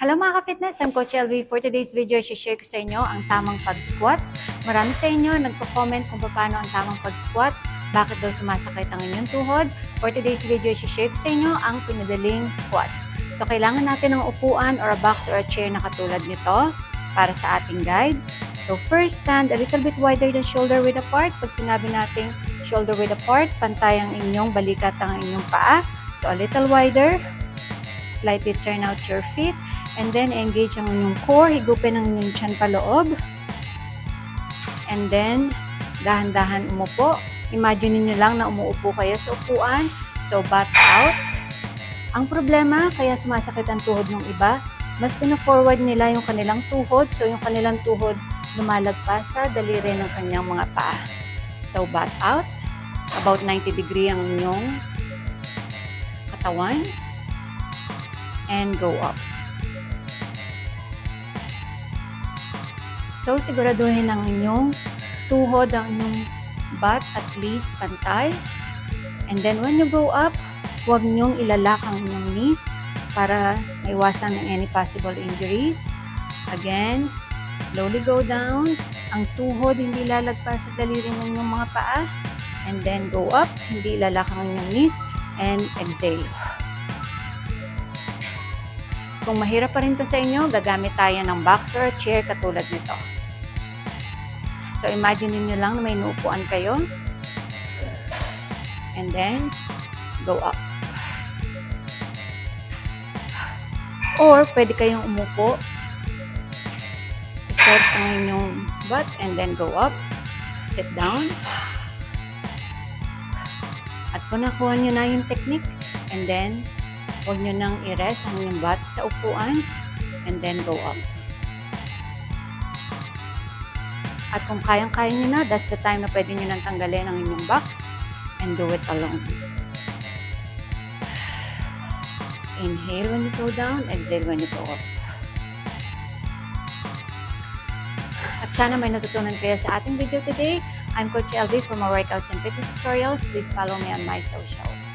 Hello mga ka-fitness, I'm Coach LV. For today's video, i-share ko sa inyo ang tamang pag-squats. Marami sa inyo nagko-comment kung paano ang tamang pag-squats, bakit daw sumasakit ang inyong tuhod. For today's video, i-share ko sa inyo ang pinadaling squats. So, kailangan natin ng upuan or a box or a chair na katulad nito para sa ating guide. So, first, stand a little bit wider than shoulder width apart. Pag sinabi natin shoulder width apart, pantay ang inyong balikat ang inyong paa. So, a little wider. Slightly turn out your feet. And then, engage ang inyong core. Higupin ang inyong tiyan paloob. And then, dahan-dahan umupo. Imagine niyo lang na umuupo kayo sa upuan. So, butt out. Ang problema, kaya sumasakit ang tuhod ng iba, mas pina-forward nila yung kanilang tuhod. So, yung kanilang tuhod lumalagpas sa daliri ng kanyang mga paa. So, butt out. About 90 degree ang inyong katawan. And go up. So, siguraduhin ang inyong tuhod, ang inyong butt at least pantay. And then, when you go up, huwag niyong ilalak ang inyong knees para maiwasan ng any possible injuries. Again, slowly go down. Ang tuhod, hindi lalagpas sa daliri ng inyong mga paa. And then, go up. Hindi ilalak ang inyong knees. And exhale. Kung mahirap pa rin to sa inyo, gagamit tayo ng box or chair katulad nito. So, imagine niyo lang na may inuupuan kayo. And then, go up. Or, pwede kayong umupo. Set ang inyong butt and then go up. Sit down. At kung nakuha nyo na yung technique, and then, huwag nyo nang i-rest ang inyong butt sa upuan, and then go up. At kung kayang-kaya nyo na, that's the time na pwede nyo nang tanggalin ang inyong box and do it alone. Inhale when you go down, exhale when you go up. At sana may natutunan kayo sa ating video today. I'm Coach LV for more workouts and fitness tutorials. Please follow me on my socials.